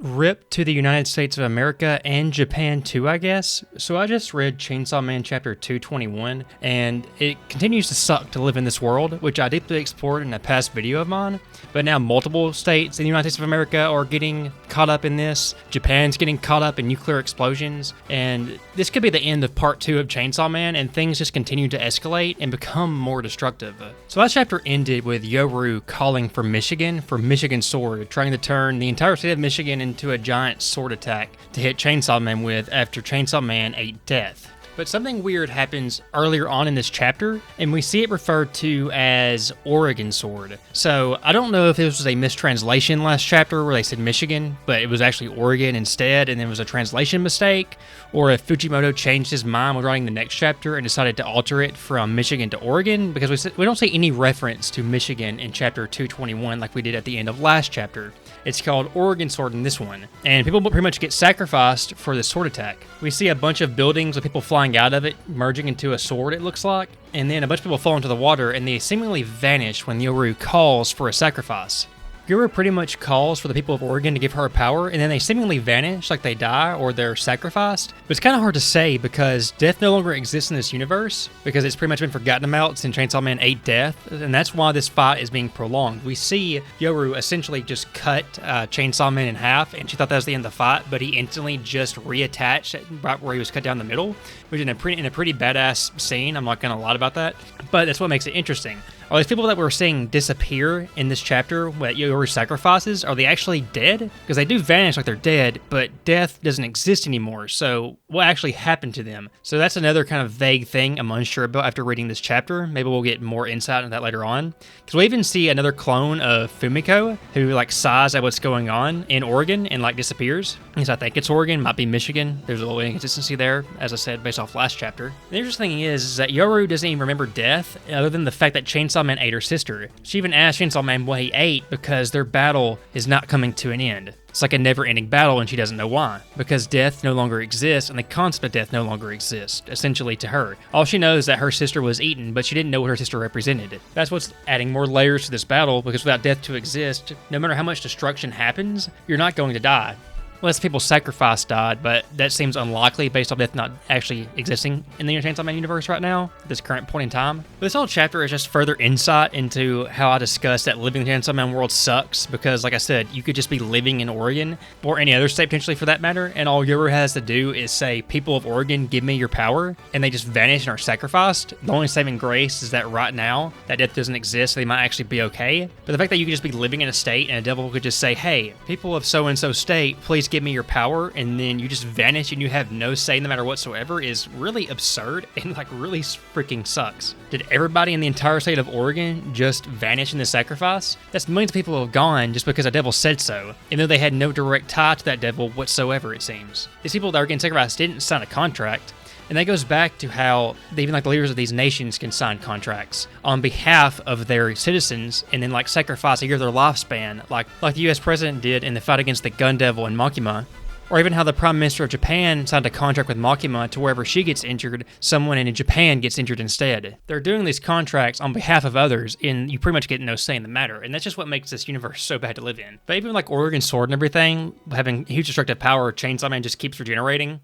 Rip to the United States of America and Japan too, I guess. So I just read Chainsaw Man chapter 221, and it continues to suck to live in this world, which I deeply explored in a past video of mine. But now multiple states in the United States of America are getting caught up in this. Japan's getting caught up in nuclear explosions, and this could be the end of part 2 of Chainsaw Man, and things just continue to escalate and become more destructive. So last chapter ended with Yoru calling for Michigan Sword, trying to turn the entire state of Michigan into a giant sword attack to hit Chainsaw Man with after Chainsaw Man ate Death. But something weird happens earlier on in this chapter, and we see it referred to as Oregon Sword. So I don't know if this was a mistranslation last chapter where they said Michigan, but it was actually Oregon instead, and it was a translation mistake, or if Fujimoto changed his mind when writing the next chapter and decided to alter it from Michigan to Oregon, because we don't see any reference to Michigan in chapter 221 like we did at the end of last chapter. It's called Oregon Sword in this one, and people pretty much get sacrificed for this sword attack. We see a bunch of buildings with people flying out of it, merging into a sword, it looks like, and then a bunch of people fall into the water, and they seemingly vanish when Yoru calls for a sacrifice. Yoru pretty much calls for the people of Oregon to give her power, and then they seemingly vanish, like they die or they're sacrificed. But it's kind of hard to say because death no longer exists in this universe, because it's pretty much been forgotten about since Chainsaw Man ate Death, and that's why this fight is being prolonged. We see Yoru essentially just cut Chainsaw Man in half, and she thought that was the end of the fight, but he instantly just reattached right where he was cut down the middle, which is in a pretty badass scene. I'm not going to lie about that, but that's what makes it interesting. Are these people that we're seeing disappear in this chapter, what Yoru sacrifices, are they actually dead? Because they do vanish like they're dead, but death doesn't exist anymore, so what actually happened to them? So that's another kind of vague thing I'm unsure about after reading this chapter. Maybe we'll get more insight into that later on. Because we even see another clone of Fumiko, who sighs at what's going on in Oregon and disappears. Because I think it's Oregon, might be Michigan. There's a little inconsistency there, as I said, based off last chapter. The interesting thing is that Yoru doesn't even remember death, other than the fact that Chainsaw Man ate her sister. She even asked Chainsaw Man what he ate because their battle is not coming to an end. It's like a never-ending battle, and she doesn't know why. Because death no longer exists, and the concept of death no longer exists, essentially to her. All she knows is that her sister was eaten, but she didn't know what her sister represented. That's what's adding more layers to this battle, because without death to exist, no matter how much destruction happens, you're not going to die. Less people sacrificed died, but that seems unlikely based on death not actually existing in the Chainsaw Man universe right now, at this current point in time. But this whole chapter is just further insight into how I discussed that living in the Chainsaw Man world sucks, because like I said, you could just be living in Oregon, or any other state potentially for that matter, and all Yoru has to do is say, people of Oregon, give me your power, and they just vanish and are sacrificed. The only saving grace is that right now, that death doesn't exist, so they might actually be okay. But the fact that you could just be living in a state, and a devil could just say, hey, people of so-and-so state, please give me your power, and then you just vanish and you have no say in the matter whatsoever, is really absurd and really freaking sucks. Did everybody in the entire state of Oregon just vanish in the sacrifice? That's millions of people have gone just because a devil said so, even though they had no direct tie to that devil whatsoever, it seems. These people that are getting sacrificed didn't sign a contract. And that goes back to how even the leaders of these nations can sign contracts on behalf of their citizens and then sacrifice a year of their lifespan, like the US president did in the fight against the gun devil in Makima. Or even how the Prime Minister of Japan signed a contract with Makima to wherever she gets injured, someone in Japan gets injured instead. They're doing these contracts on behalf of others, and you pretty much get no say in the matter. And that's just what makes this universe so bad to live in. But even Oregon Sword and everything, having huge destructive power, Chainsaw Man just keeps regenerating.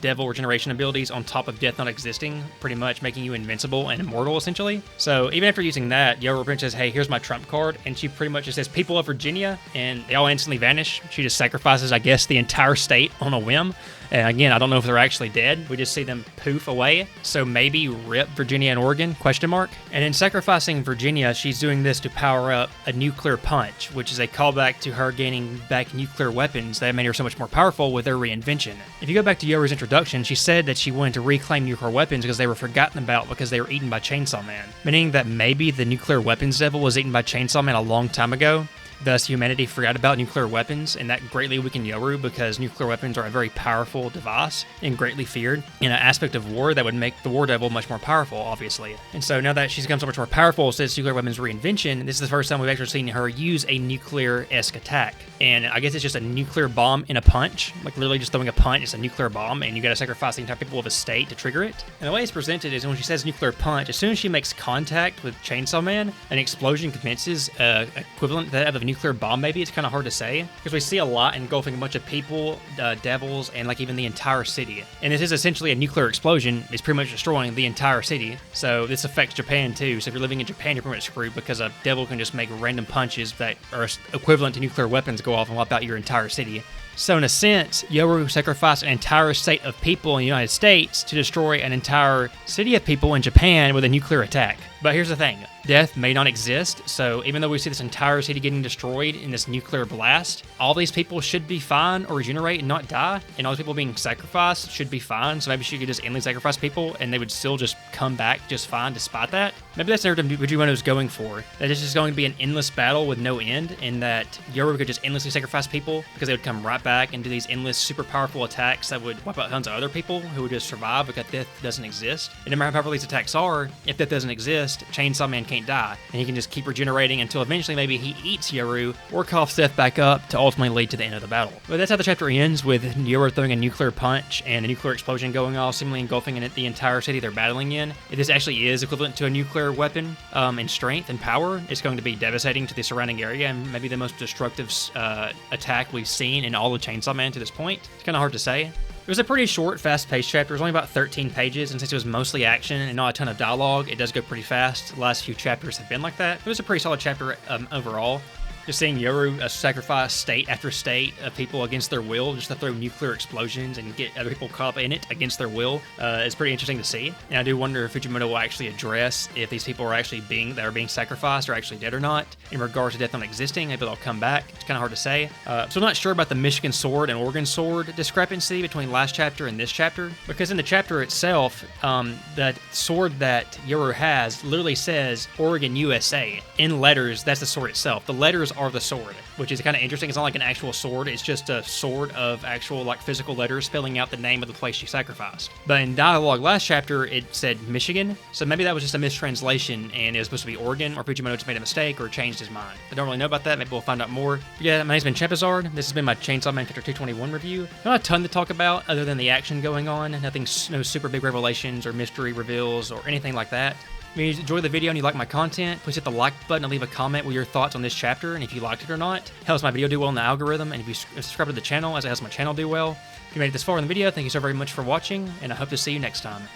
Devil regeneration abilities on top of death not existing, pretty much making you invincible and immortal, essentially. So even after using that, Yoru pretty much says, hey, here's my trump card. And she pretty much just says, people of Virginia, and they all instantly vanish. She just sacrifices, I guess, the entire state on a whim. And again, I don't know if they're actually dead. We just see them poof away. So maybe rip Virginia and Oregon, ? And in sacrificing Virginia, she's doing this to power up a nuclear punch, which is a callback to her gaining back nuclear weapons that made her so much more powerful with their reinvention. If you go back to Yoru's introduction, she said that she wanted to reclaim nuclear weapons because they were forgotten about because they were eaten by Chainsaw Man. Meaning that maybe the nuclear weapons devil was eaten by Chainsaw Man a long time ago. Thus, humanity forgot about nuclear weapons, and that greatly weakened Yoru because nuclear weapons are a very powerful device and greatly feared in an aspect of war that would make the War Devil much more powerful, obviously. And so now that she's become so much more powerful since nuclear weapons reinvention, this is the first time we've actually seen her use a nuclear-esque attack. And I guess it's just a nuclear bomb in a punch, literally just throwing a punch, it's a nuclear bomb, and you gotta sacrifice the entire people of a state to trigger it. And the way it's presented is when she says nuclear punch, as soon as she makes contact with Chainsaw Man, an explosion commences, equivalent to that of nuclear bomb maybe. It's kind of hard to say because we see a lot engulfing a bunch of people, devils, and like even the entire city. And this is essentially a nuclear explosion. It's pretty much destroying the entire city. So this affects Japan too. So if you're living in Japan, you're pretty much screwed because a devil can just make random punches that are equivalent to nuclear weapons go off and wipe out your entire city. So in a sense, Yoru sacrificed an entire state of people in the United States to destroy an entire city of people in Japan with a nuclear attack. But here's the thing, death may not exist, so even though we see this entire city getting destroyed in this nuclear blast, all these people should be fine or regenerate and not die, and all these people being sacrificed should be fine, so maybe she could just endlessly sacrifice people and they would still just come back just fine despite that. Maybe that's the narrative Fujimoto is going for, that this is going to be an endless battle with no end, and that Yoru could just endlessly sacrifice people because they would come right back and do these endless super powerful attacks that would wipe out tons of other people who would just survive because death doesn't exist. And no matter how powerful these attacks are, if death doesn't exist, Chainsaw Man can't die, and he can just keep regenerating until eventually maybe he eats Yoru or coughs death back up to ultimately lead to the end of the battle. But that's how the chapter ends, with Yoru throwing a nuclear punch and a nuclear explosion going off, seemingly engulfing the entire city they're battling in. If this actually is equivalent to a nuclear weapon in strength and power, it's going to be devastating to the surrounding area and maybe the most destructive attack we've seen in all of Chainsaw Man to this point. It's kind of hard to say. It was a pretty short, fast-paced chapter. It was only about 13 pages, and since it was mostly action and not a ton of dialogue, it does go pretty fast. The last few chapters have been like that. It was a pretty solid chapter overall. Just seeing Yoru sacrifice state after state of people against their will, just to throw nuclear explosions and get other people caught up in it against their will, is pretty interesting to see. And I do wonder if Fujimoto will actually address if these people are actually being sacrificed are actually dead or not. In regards to death not existing, maybe they'll come back. It's kind of hard to say. So I'm not sure about the Michigan sword and Oregon sword discrepancy between last chapter and this chapter, because in the chapter itself, that sword that Yoru has literally says Oregon, USA. In letters, that's the sword itself. The letters are the sword, which is kind of interesting. It's not like an actual sword, it's just a sword of actual like physical letters spelling out the name of the place she sacrificed. But in dialogue last chapter, it said Michigan, so maybe that was just a mistranslation and it was supposed to be Oregon, or Fujimoto just made a mistake or changed his mind. I don't really know about that. Maybe we'll find out more. But yeah, my name's been Chepazard. This has been my Chainsaw Man Chapter 221 review. Not a ton to talk about other than the action going on. No super big revelations or mystery reveals or anything like that. If you enjoy the video and you like my content, please hit the like button and leave a comment with your thoughts on this chapter and if you liked it or not. It helps my video do well in the algorithm, and if you subscribe to the channel, as it helps my channel do well. If you made it this far in the video, thank you so very much for watching, and I hope to see you next time.